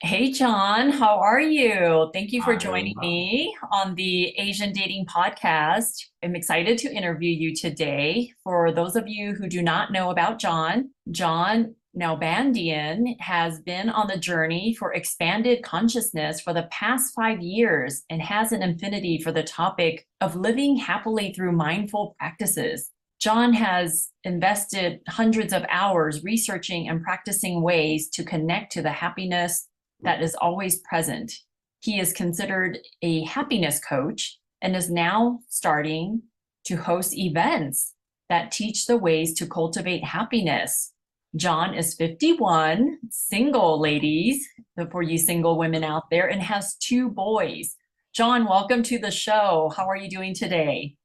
Hey, John, how are you? Thank you for I'm joining me on the Asian Dating Podcast. I'm excited to interview you today. For those of you who do not know about John, Jon Nalbandian has been on the journey for expanded consciousness for the past 5 years and has an affinity for the topic of living happily through mindful practices. John has invested hundreds of hours researching and practicing ways to connect to the happiness that is always present. He is considered a happiness coach and is now starting to host events that teach the ways to cultivate happiness. John is 51, single ladies, for you single women out there, and has two boys. John, welcome to the show. How are you doing today?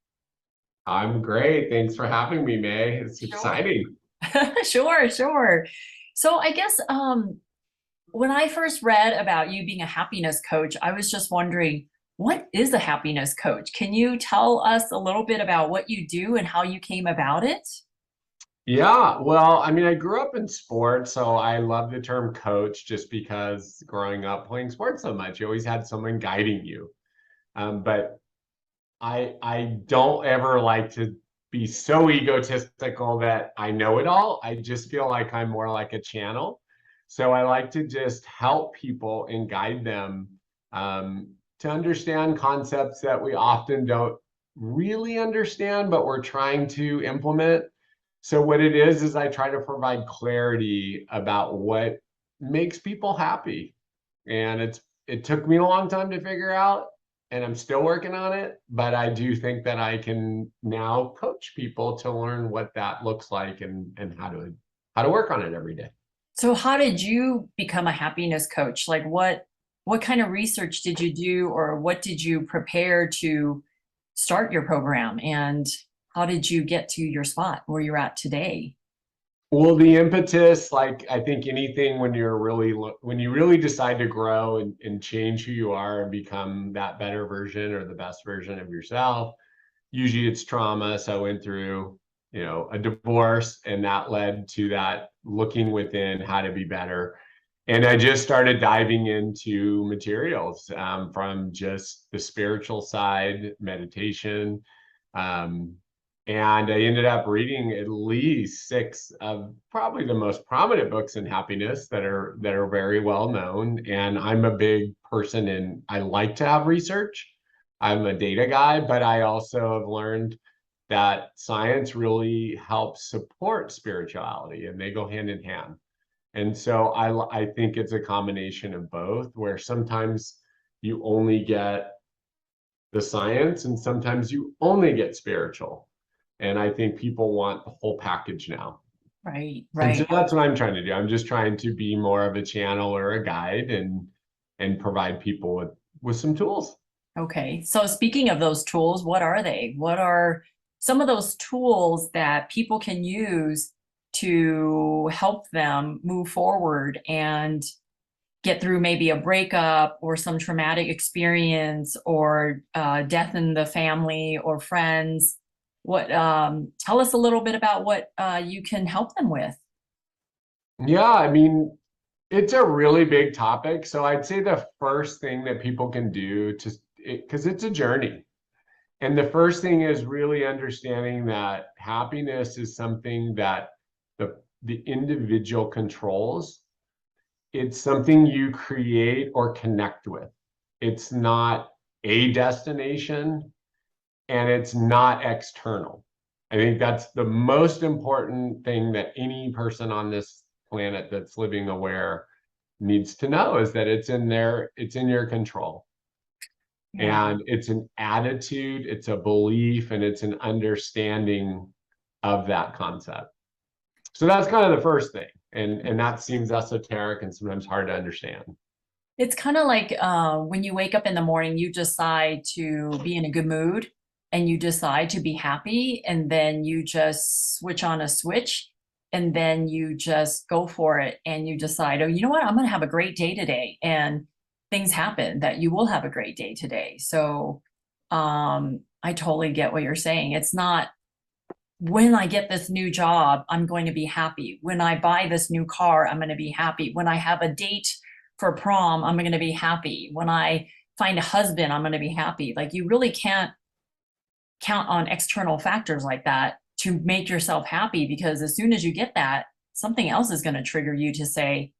I'm great. Thanks for having me, May. It's Sure. exciting. Sure. So I guess when I first read about you being a happiness coach, I was just wondering, what is a happiness coach? Can you tell us a little bit about what you do and how you came about it? Yeah, well, I grew up in sports, so I love the term coach just because growing up playing sports so much, you always had someone guiding you. But I don't ever like to be so egotistical that I know it all. I just feel like I'm more like a channel. So I like to just help people and guide them to understand concepts that we often don't really understand, but we're trying to implement. So what it is I try to provide clarity about what makes people happy. And it took me a long time to figure out, and I'm still working on it, but I do think that I can now coach people to learn what that looks like and how to work on it every day. So how did you become a happiness coach? Like what kind of research did you do or what did you prepare to start your program and how did you get to your spot where you're at today? Well, the impetus, like I think anything when when you really decide to grow and change who you are and become that better version or the best version of yourself, usually it's trauma. So I went through, a divorce, and that led to that looking within how to be better. And I just started diving into materials from just the spiritual side, meditation. Um, and I ended up reading at least six of probably the most prominent books in happiness that are very well known. And I'm a big person and I like to have research. I'm a data guy, but I also have learned that science really helps support spirituality and they go hand in hand. And so I think it's a combination of both, where sometimes you only get the science and sometimes you only get spiritual. And I think people want the whole package now. Right, And so right. that's what I'm trying to do. I'm just trying to be more of a channel or a guide and provide people with some tools. Okay. So speaking of those tools, what are they? What are some of those tools that people can use to help them move forward and get through maybe a breakup or some traumatic experience or death in the family or friends? What tell us a little bit about what you can help them with. Yeah, it's a really big topic. So I'd say the first thing that people can do because it's a journey. And the first thing is really understanding that happiness is something that the individual controls. It's something you create or connect with. It's not a destination and it's not external. I think that's the most important thing that any person on this planet that's living aware needs to know is that it's in your control. Yeah. And it's an attitude, it's a belief, and it's an understanding of that concept. So that's kind of the first thing. And that seems esoteric and sometimes hard to understand. It's kind of like when you wake up in the morning, you decide to be in a good mood and you decide to be happy, and then you just switch on a switch and then you just go for it and you decide, oh, you know what, I'm going to have a great day today. And things happen that you will have a great day today. So I totally get what you're saying. It's not when I get this new job, I'm going to be happy. When I buy this new car, I'm going to be happy. When I have a date for prom, I'm going to be happy. When I find a husband, I'm going to be happy. Like you really can't count on external factors like that to make yourself happy, because as soon as you get that, something else is going to trigger you to say,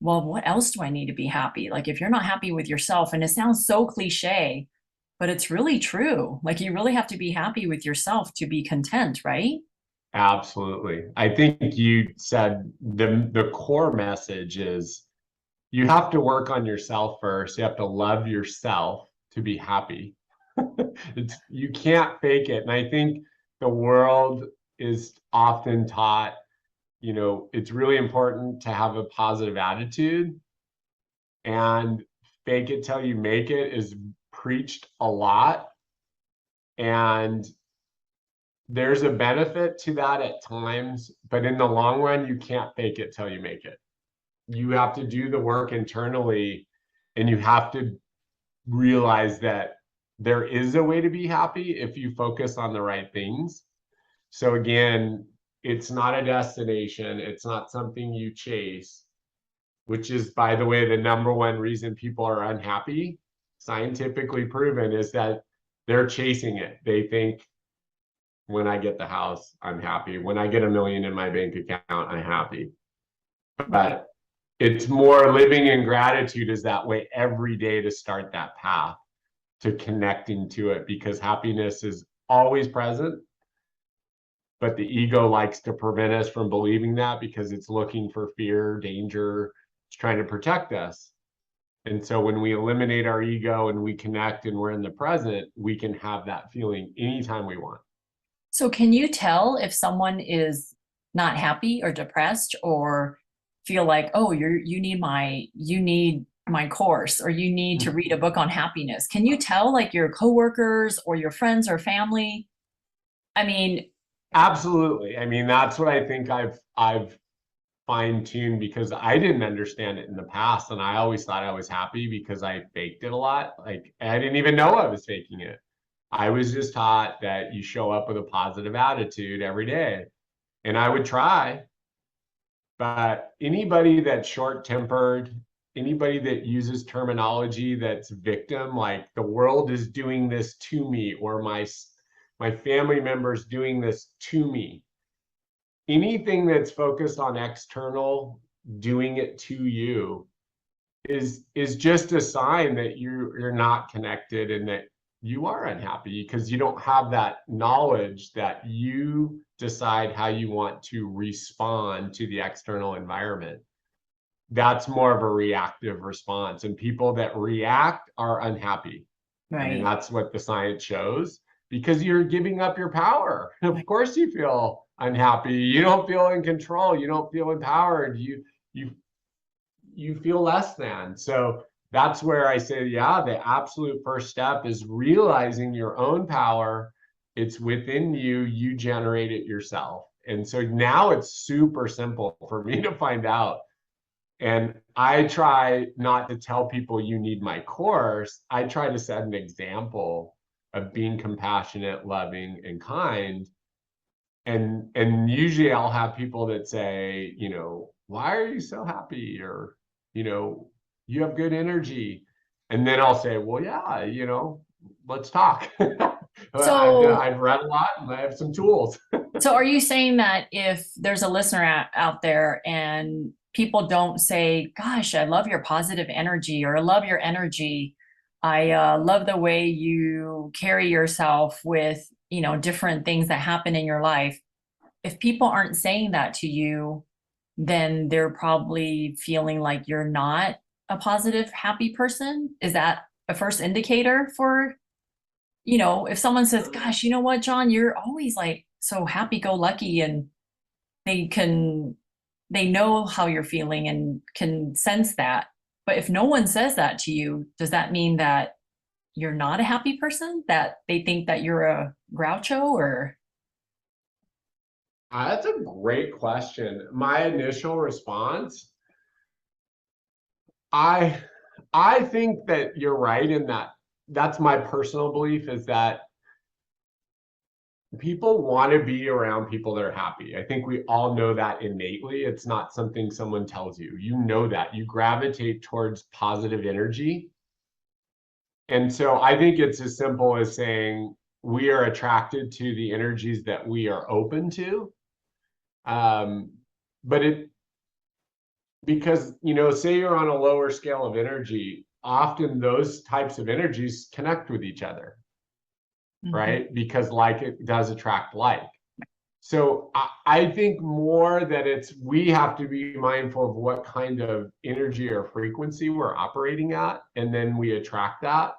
well, what else do I need to be happy? Like if you're not happy with yourself, and it sounds so cliche, but it's really true. Like you really have to be happy with yourself to be content, right? Absolutely. I think you said the core message is you have to work on yourself first. You have to love yourself to be happy. You can't fake it. And I think the world is often taught, it's really important to have a positive attitude, and fake it till you make it is preached a lot. And there's a benefit to that at times, but in the long run, you can't fake it till you make it. You have to do the work internally, and you have to realize that there is a way to be happy if you focus on the right things. So again, it's not a destination, it's not something you chase, which is, by the way, the number one reason people are unhappy, scientifically proven, is that they're chasing it. They think, when I get the house, I'm happy. When I get $1 million in my bank account, I'm happy. Right. But it's more living in gratitude is that way every day to start that path to connecting to it, because happiness is always present, but the ego likes to prevent us from believing that because it's looking for fear, danger, it's trying to protect us. And so when we eliminate our ego and we connect and we're in the present, we can have that feeling anytime we want. So can you tell if someone is not happy or depressed, or feel like, oh, you need my course, or you need to read a book on happiness? Can you tell, like your coworkers or your friends or family? I mean, Absolutely. I mean, that's what I think I've fine-tuned, because I didn't understand it in the past, and I always thought I was happy because I faked it a lot. Like I didn't even know I was faking it. I was just taught that you show up with a positive attitude every day. And I would try, but anybody that's short-tempered, anybody that uses terminology that's victim, like the world is doing this to me, or my family members doing this to me, anything that's focused on external doing it to you is just a sign that you're not connected, and that you are unhappy because you don't have that knowledge that you decide how you want to respond to the external environment. That's more of a reactive response, and people that react are unhappy. I mean, right. that's what the science shows, because you're giving up your power. Of course you feel unhappy. You don't feel in control. You don't feel empowered. You you feel less than. So that's where I say, yeah, the absolute first step is realizing your own power. It's within you, you generate it yourself. And so now it's super simple for me to find out. And I try not to tell people you need my course. I try to set an example of being compassionate, loving, and kind. And usually I'll have people that say, why are you so happy? Or, you know, you have good energy. And then I'll say, well, yeah, let's talk. So, I've read a lot and I have some tools. so are you saying that if there's a listener out there and people don't say, gosh, I love your positive energy, or I love your energy, I love the way you carry yourself with, different things that happen in your life. If people aren't saying that to you, then they're probably feeling like you're not a positive, happy person. Is that a first indicator for, if someone says, gosh, you know what, Jon, you're always like so happy go lucky, and they can, they know how you're feeling and can sense that. But if no one says that to you, does that mean that you're not a happy person? That they think that you're a groucho, or? That's a great question. My initial response, I I think that you're right in that. That's my personal belief, is that people want to be around people that are happy. I think we all know that innately. It's not something someone tells you. You know that. You gravitate towards positive energy. And so I think it's as simple as saying we are attracted to the energies that we are open to. Um, but it, because, say you're on a lower scale of energy, often those types of energies connect with each other, right? Because like it does attract like. So I think more that we have to be mindful of what kind of energy or frequency we're operating at, and then we attract that.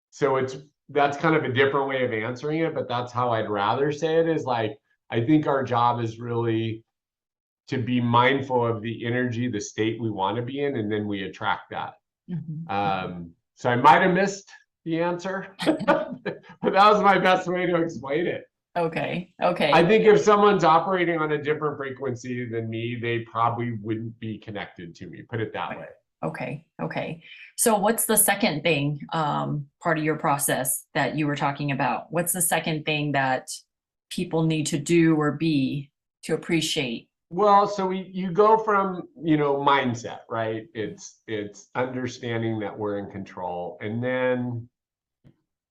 So that's kind of a different way of answering it, but that's how I'd rather say it, is like, I think our job is really to be mindful of the energy, the state we want to be in, and then we attract that. So I might have missed the answer, but that was my best way to explain it. Okay. I think if someone's operating on a different frequency than me, they probably wouldn't be connected to me, put it that way. Okay. So what's the second thing, part of your process that you were talking about? What's the second thing that people need to do or be to appreciate? Well, so you go from, mindset, right? It's understanding that we're in control. And then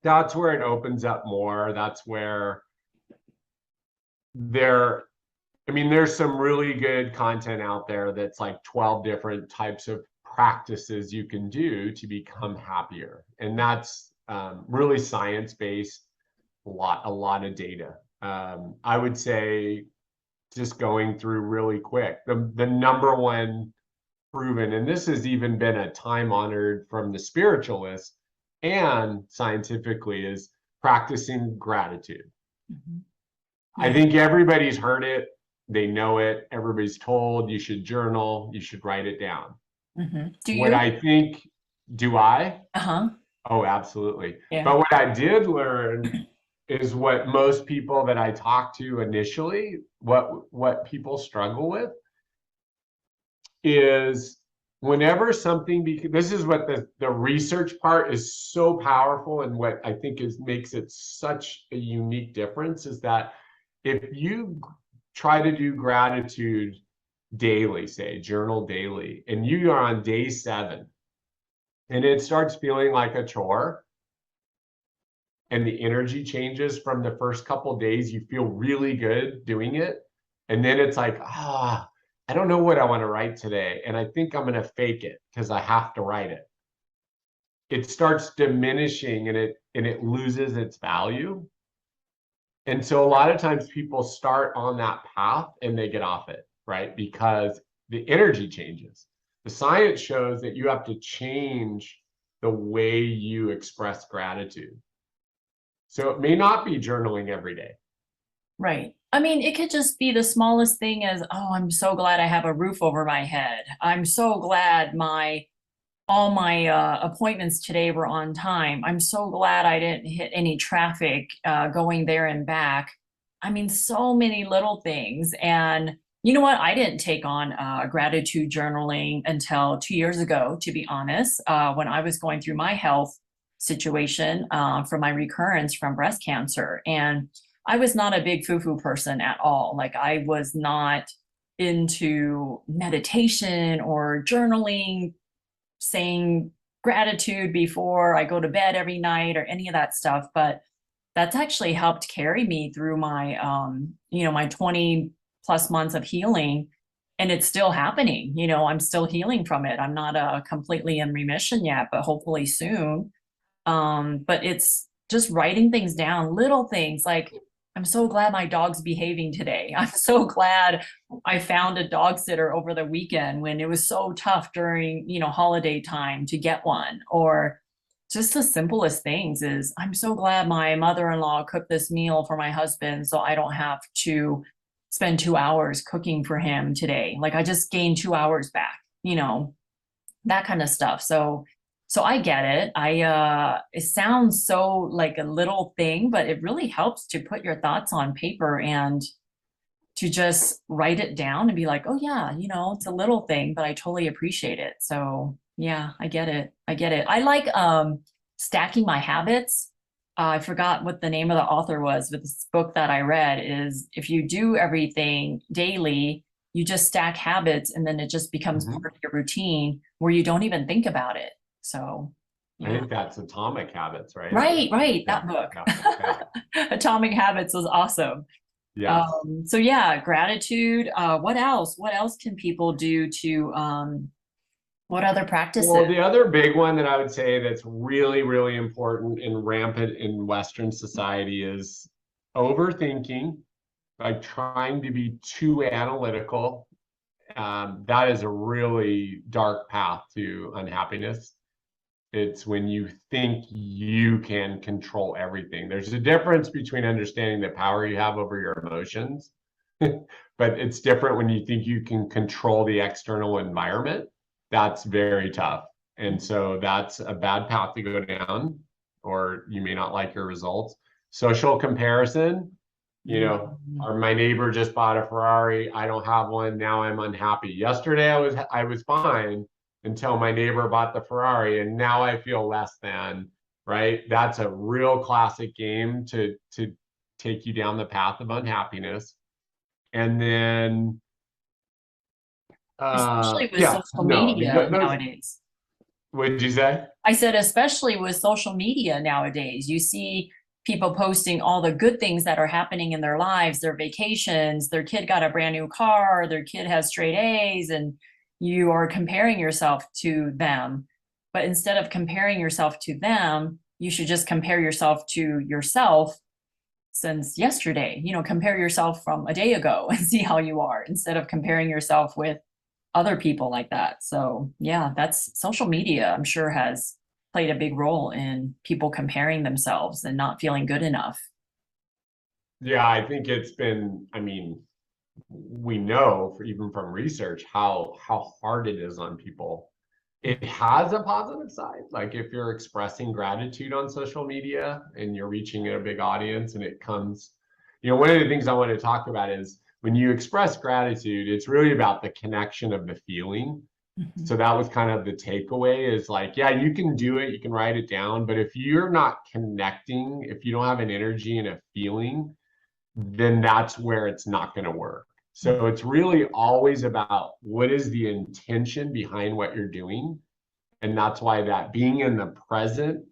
that's where it opens up more. That's where there's some really good content out there that's like 12 different types of practices you can do to become happier. And that's really science-based, a lot of data. I would say, just going through really quick, the number one proven, and this has even been a time honored from the spiritualists and scientifically, is practicing gratitude. I think everybody's heard it. They know it. Everybody's told you should journal, you should write it down. Do What you? I think, do I? Uh-huh. Oh, absolutely. Yeah. But what I did learn is what most people that I talk to initially, what people struggle with is whenever something, this is what the research part is so powerful, and what I think makes it such a unique difference is that if you try to do gratitude daily, say journal daily, and you are on day 7 and it starts feeling like a chore, and the energy changes from the first couple days, you feel really good doing it, and then it's like, I don't know what I want to write today, and I think I'm going to fake it because I have to write it. It starts diminishing, and it loses its value. And so a lot of times people start on that path and they get off it, right? Because the energy changes. The science shows that you have to change the way you express gratitude. So it may not be journaling every day. Right. I mean, it could just be the smallest thing as, oh, I'm so glad I have a roof over my head. I'm so glad all my appointments today were on time. I'm so glad I didn't hit any traffic going there and back. I mean, so many little things. And you know what? I didn't take on gratitude journaling until 2 years ago, to be honest, when I was going through my health situation from my recurrence from breast cancer. And I was not a big foo-foo person at all. Like, I was not into meditation or journaling, saying gratitude before I go to bed every night or any of that stuff. But that's actually helped carry me through my, my 20 plus months of healing. And it's still happening. I'm still healing from it. I'm not completely in remission yet, but hopefully soon. But it's just writing things down, little things like, I'm so glad my dog's behaving today. I'm so glad I found a dog sitter over the weekend when it was so tough during, holiday time to get one. Or just the simplest things is, I'm so glad my mother-in-law cooked this meal for my husband so I don't have to spend 2 hours cooking for him today. Like, I just gained 2 hours back, that kind of stuff. So I get it. It sounds so like a little thing, but it really helps to put your thoughts on paper and to just write it down and be like, oh yeah, it's a little thing, but I totally appreciate it. So yeah, I get it. I like stacking my habits. I forgot what the name of the author was, but this book that I read is if you do everything daily, you just stack habits and then it just becomes Mhm. part of your routine where you don't even think about it. So, I yeah. think that's Atomic Habits, right? Right, Yeah, that book. yeah, yeah. Atomic Habits was awesome. Yes. So yeah, gratitude. What else? What else can people do to what other practices? Well, the other big one that I would say that's really, really important and rampant in Western society is overthinking, like trying to be too analytical. That is a really dark path to unhappiness. It's when you think you can control everything. There's a difference between understanding the power you have over your emotions, but it's different when you think you can control the external environment. That's very tough. And so that's a bad path to go down, or you may not like your results. Social comparison, Mhm. or my neighbor just bought a Ferrari, I don't have one, now I'm unhappy. Yesterday I was fine until my neighbor bought the Ferrari and now I feel less than, right? That's a real classic game to take you down the path of unhappiness. And then Especially with yeah, social no, I mean media those, nowadays. what did you say? I said, especially with social media nowadays, you see people posting all the good things that are happening in their lives, their vacations, their kid got a brand new car, their kid has straight A's, and you are comparing yourself to them. But instead of comparing yourself to them, you should just compare yourself to yourself since yesterday. Compare yourself from a day ago and see how you are instead of comparing yourself with other people like that. So yeah, that's social media, I'm sure has played a big role in people comparing themselves and not feeling good enough. Yeah, I think it's been, I mean, we know even from research how hard it is on people. It has a positive side. Like if you're expressing gratitude on social media and you're reaching a big audience and it comes, one of the things I want to talk about is when you express gratitude, it's really about the connection of the feeling. Mhm. So that was kind of the takeaway is like, yeah, you can do it, you can write it down, but if you're not connecting, if you don't have an energy and a feeling, then that's where it's not going to work. So it's really always about what is the intention behind what you're doing. And that's why that being in the present,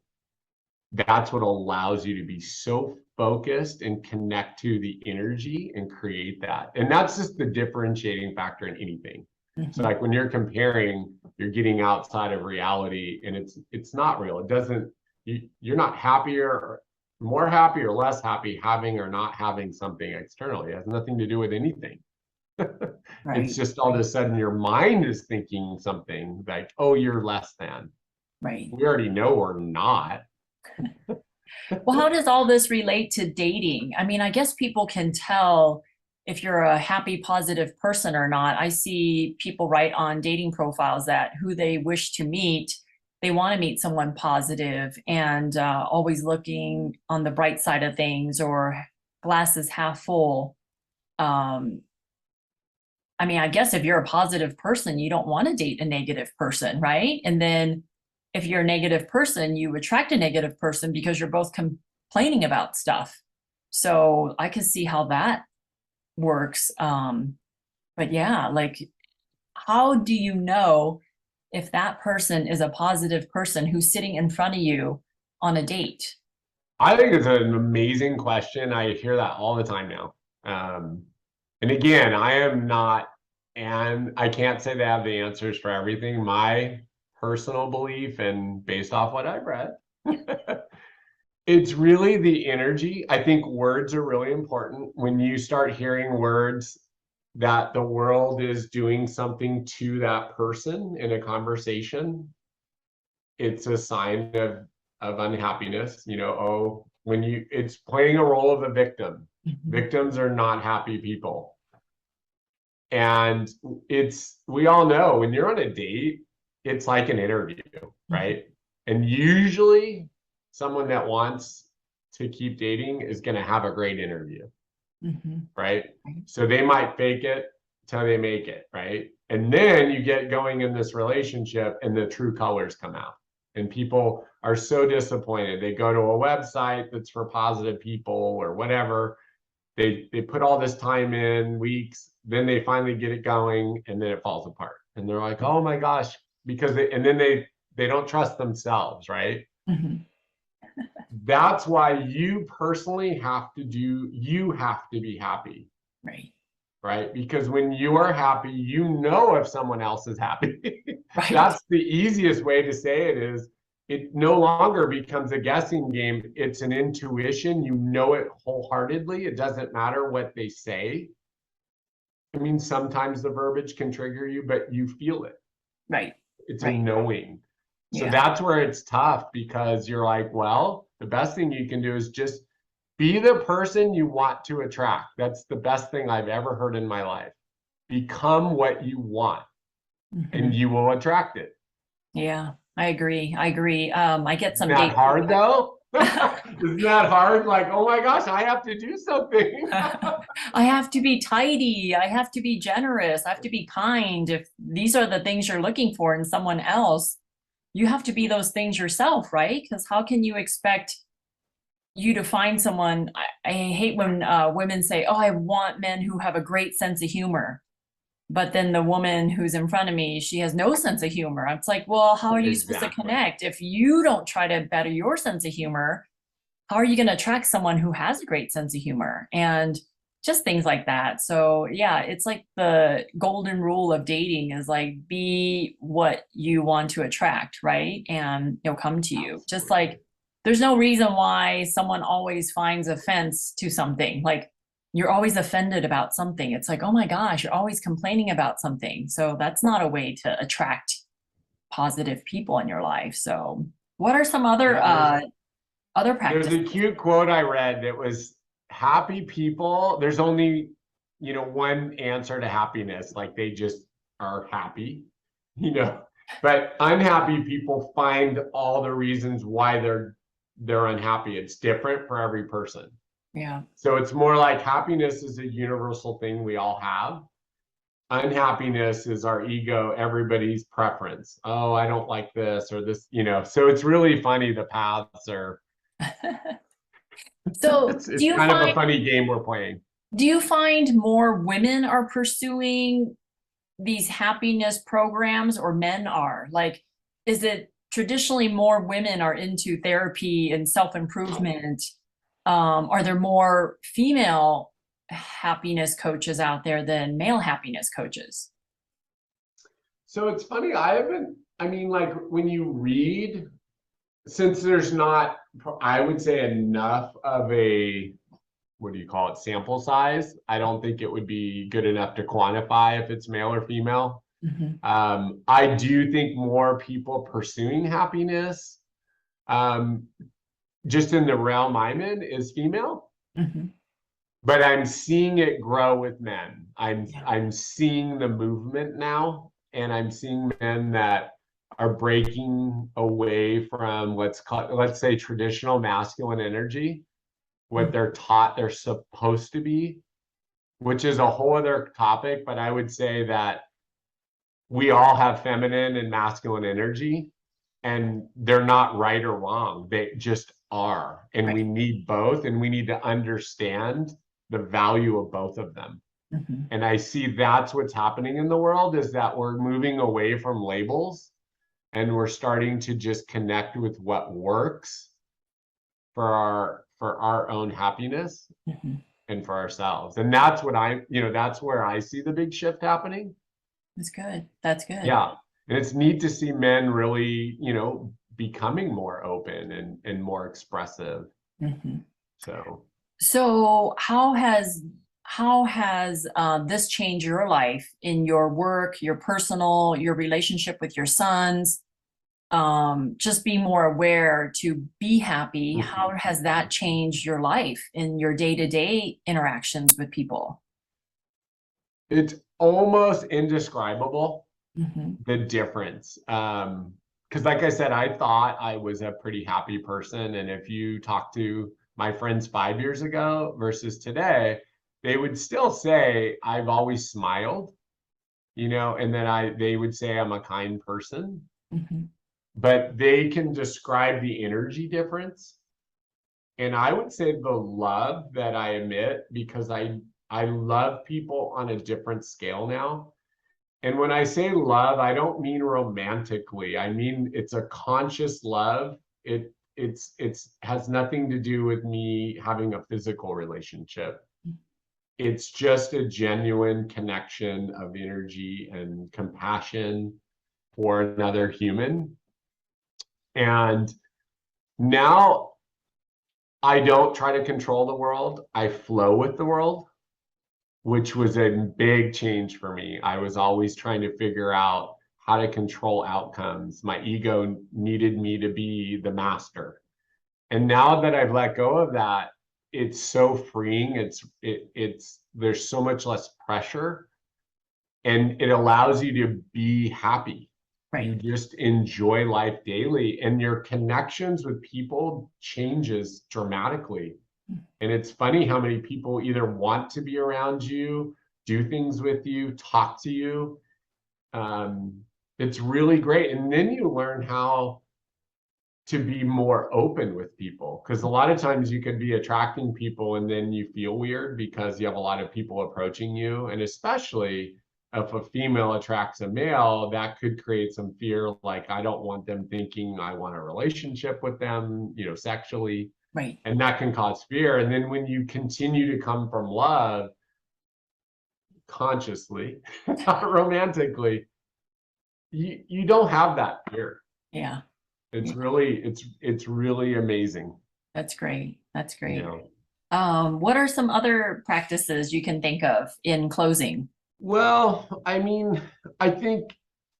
that's what allows you to be so focused and connect to the energy and create that. And that's just the differentiating factor in anything. So Mhm. like when you're comparing, you're getting outside of reality and it's not real. It doesn't, you're not happier, more happy or less happy having or not having something externally. It has nothing to do with anything. It's Right, just all of a sudden your mind is thinking something like, oh, you're less than. right. We already know we're not. Well, how does all this relate to dating? I mean, I guess people can tell if you're a happy, positive person or not. I see people write on dating profiles that who they wish to meet, they want to meet someone positive and always looking on the bright side of things or glasses half full. Um, I mean, I guess if you're a positive person, you don't want to date a negative person, right? And then if you're a negative person, you attract a negative person because you're both complaining about stuff. So I can see how that works. But yeah, like, how do you know if that person is a positive person who's sitting in front of you on a date? I think it's an amazing question. I hear that all the time now. Um, and again, I am not, and I can't say they have the answers for everything. My personal belief, and based off what I've read, it's really the energy. I think words are really important. When you start hearing words that the world is doing something to that person in a conversation, it's a sign of unhappiness. Oh, when it's playing a role of a victim. Mhm. Victims are not happy people. And we all know when you're on a date, it's like an interview, Mhm. right? And usually someone that wants to keep dating is going to have a great interview, Mhm. right? Right. So they might fake it till they make it, right? And then you get going in this relationship and the true colors come out. And people are so disappointed. They go to a website that's for positive people or whatever. They put all this time in, weeks, then they finally get it going, and then it falls apart. And they're like, oh my gosh, because they don't trust themselves, right? Mhm. That's why you personally you have to be happy, Right. right? Because when you are happy, you know if someone else is happy. Right. That's the easiest way to say it is it no longer becomes a guessing game. It's an intuition. You know it wholeheartedly. It doesn't matter what they say. I mean, sometimes the verbiage can trigger you, but you feel it. Right. It's a Right. knowing. So Yeah. that's where it's tough because you're like, well, the best thing you can do is just be the person you want to attract. That's the best thing I've ever heard in my life. Become what you want and Mhm. you will attract it. Yeah, I agree. I agree. I get Isn't some that date. hard though? Isn't that hard? Like, oh my gosh, I have to do something. I have to be tidy. I have to be generous. I have to be kind. If these are the things you're looking for in someone else, you have to be those things yourself, right? Because how can you expect you to find someone? I hate when women say, "Oh, I want men who have a great sense of humor." But then the woman who's in front of me, she has no sense of humor. It's like, well, how are you supposed to Exactly. connect? If you don't try to better your sense of humor, how are you going to attract someone who has a great sense of humor? And just things like that. So yeah, it's like the golden rule of dating is like be what you want to attract, right? And it'll come to you. Just like Absolutely. there's no reason why someone always finds offense to something. Like you're always offended about something. It's like, oh my gosh, you're always complaining about something. So that's not a way to attract positive people in your life. So what are some Yeah, other there's practices? a cute quote I read that was happy people, there's only, one answer to happiness. Like they just are happy, you know. But unhappy people find all the reasons why they're unhappy. It's different for every person. Yeah. So it's more like happiness is a universal thing we all have. Unhappiness is our ego, everybody's preference. Oh, I don't like this or this, So it's really funny. The paths are So it's kind of a funny game we're playing. do you find more women are pursuing these happiness programs or men are? Like, is it traditionally more women are into therapy and self-improvement? Are there more female happiness coaches out there than male happiness coaches? So it's funny. I mean, like when you read, since there's not, I would say, enough of a, what do you call it, sample size, I don't think it would be good enough to quantify if it's male or female. Mhm. I do think more people pursuing happiness, um, just in the realm I'm in, is female. Mhm. But I'm seeing it grow with men. Yeah. I'm seeing the movement now, and I'm seeing men that are breaking away from let's say traditional masculine energy, what Mhm. they're taught they're supposed to be, which is a whole other topic. But I would say that we all have feminine and masculine energy, and they're not right or wrong. They just are. And we Right. need both, and we need to understand the value of both of them. Mhm. And I see that's what's happening in the world is that we're moving away from labels and we're starting to just connect with what works for our own happiness Mhm. and for ourselves. And that's what that's where I see the big shift happening. That's good. That's good. Yeah. And it's neat to see men really, becoming more open and more expressive. Mhm. So So how has this changed your life in your work, your personal, your relationship with your sons? Just be more aware to be happy. How mhm. has that changed your life in your day-to-day interactions with people? It's almost indescribable Hmm. the difference. Because like I said, I thought I was a pretty happy person. And if you talk to my friends 5 years ago versus today, they would still say I've always smiled, and then they would say I'm a kind person. Hmm. but they can describe the energy difference. And I would say the love that I emit, because I love people on a different scale now. And when I say love, I don't mean romantically. I mean it's a conscious love. It's has nothing to do with me having a physical relationship. It's just a genuine connection of energy and compassion for another human. And now I don't try to control the world. I flow with the world, which was a big change for me. I was always trying to figure out how to control outcomes. My ego needed me to be the master. And now that I've let go of that, it's so freeing. It's there's so much less pressure, and it allows you to be happy. You Right. just enjoy life daily, and your connections with people changes dramatically. And it's funny how many people either want to be around you, do things with you, talk to you. Um, it's really great. And then you learn how to be more open with people. Because a lot of times you could be attracting people and then you feel weird because you have a lot of people approaching you. And especially if a female attracts a male, that could create some fear. Like, I don't want them thinking I want a relationship with them, sexually. Right. And that can cause fear. And then when you continue to come from love consciously, not romantically, you don't have that fear. Yeah. It's Yeah. really it's really amazing. That's great. That's You great. know. What are some other practices you can think of in closing? Well, I mean, I think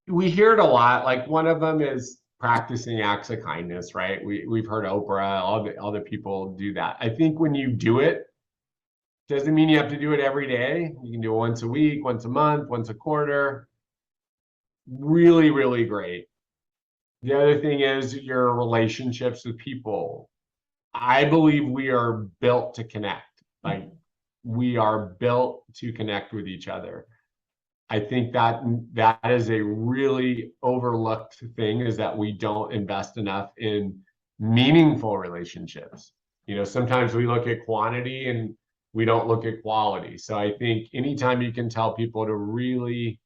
we hear it a lot. Like one of them is practicing acts of kindness, right? We've heard Oprah, all the other people do that. I think when you do it, doesn't mean you have to do it every day. You can do it once a week, once a month, once a quarter. Really, really great. The other thing is your relationships with people. I believe we are built to connect. Like we are built to connect with each other. I think that is a really overlooked thing, is that we don't invest enough in meaningful relationships. Sometimes we look at quantity and we don't look at quality. So I think anytime you can tell people to really,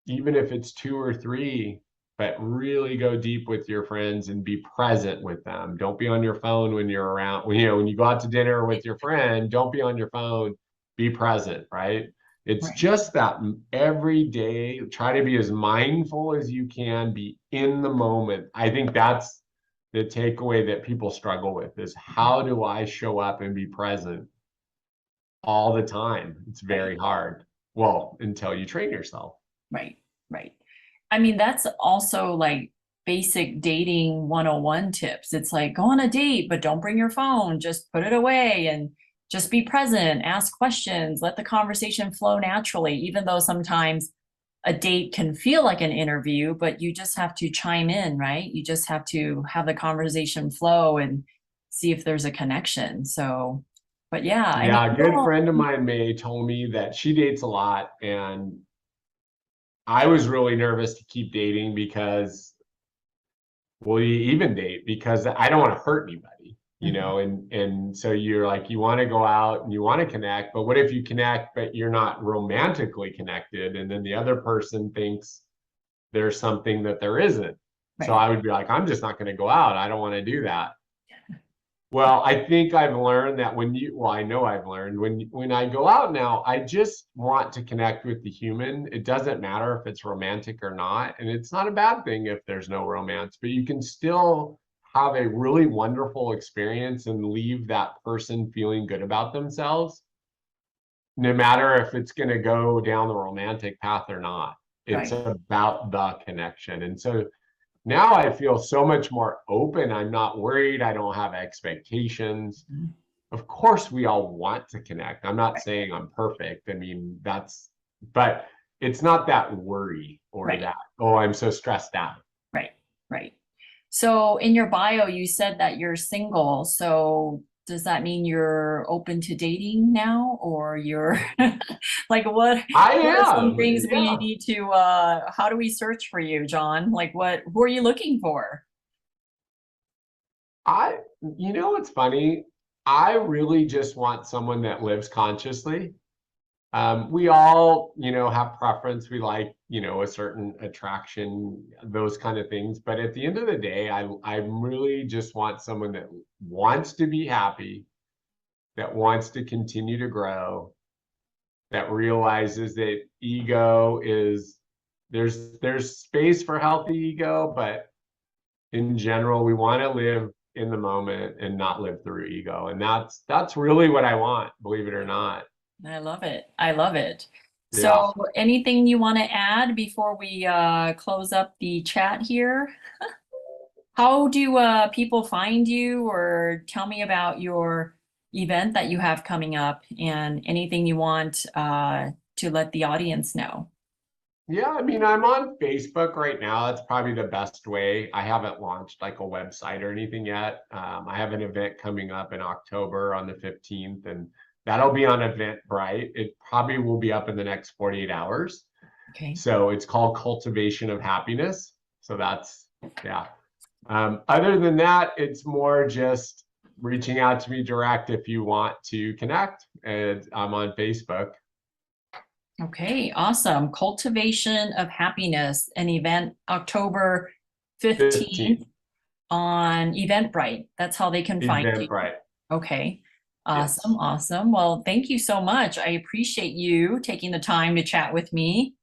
even if it's two or three, but really go deep with your friends and be present with them. Don't be on your phone when you're around. When you go out to dinner with your friend, don't be on your phone. Be present, right? It's Right. just that every day, try to be as mindful as you can, be in the moment. I think that's the takeaway that people struggle with, is how do I show up and be present all the time? It's Right. very hard. Well, until you train yourself. Right. Right. I mean, that's also like basic dating 101 tips. It's like go on a date, but don't bring your phone, just put it away and just be present, ask questions, let the conversation flow naturally, even though sometimes a date can feel like an interview, but you just have to chime in, right? You just have to have the conversation flow and see if there's a connection. So, but yeah, I mean, Yeah, a good friend of mine, May, told me that she dates a lot, and I was really nervous to keep dating because, well, you even date because I don't want to hurt anybody, Mhm. and so you're like, you want to go out and you want to connect, but what if you connect, but you're not romantically connected, and then the other person thinks there's something that there isn't. So Right. I would be like, I'm just not going to go out. I don't want to do that. Well, I think I've learned that well, I know I've learned when I go out now, I just want to connect with the human. It doesn't matter if it's romantic or not, and it's not a bad thing if there's no romance, but you can still have a really wonderful experience and leave that person feeling good about themselves, no matter if it's going to go down the romantic path or not. It's Right. about the connection. And so now I feel so much more open. I'm not worried. I don't have expectations. Mhm. Of course, we all want to connect. I'm not Right. saying I'm perfect. I mean, but it's not that worry or Right. that, oh, I'm so stressed out. Right. Right. So in your bio, you said that you're single. So does that mean you're open to dating now, or you're like I what are some am, things we yeah. need to how do we search for you, Jon? Like who are you looking for? I, what's funny? I really just want someone that lives consciously. We all, have preference. We like, a certain attraction, those kind of things. But at the end of the day, I really just want someone that wants to be happy, that wants to continue to grow, that realizes that ego is there's space for healthy ego, but in general, we want to live in the moment and not live through ego. And that's really what I want, believe it or not. I love it. I love it. Yeah. So anything you want to add before we close up the chat here? How do people find you, or tell me about your event that you have coming up and anything you want to let the audience know? Yeah, I mean, I'm on Facebook right now. That's probably the best way. I haven't launched like a website or anything yet. I have an event coming up in October on the 15th, and that'll be on Eventbrite. It probably will be up in the next 48 hours. Okay. So it's called Cultivation of Happiness. So that's, yeah. Other than that, it's more just reaching out to me direct if you want to connect. And I'm on Facebook. Okay, awesome. Cultivation of Happiness, an event October 15th 15th, on Eventbrite. That's how they can find you. Eventbrite. Okay. Awesome, Yes. awesome. Well, thank you so much. I appreciate you taking the time to chat with me.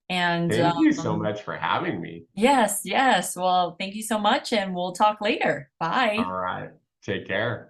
And Thank you so much for having me. yes, yes. Well, thank you so much, and we'll talk later. Bye. All right. Take care.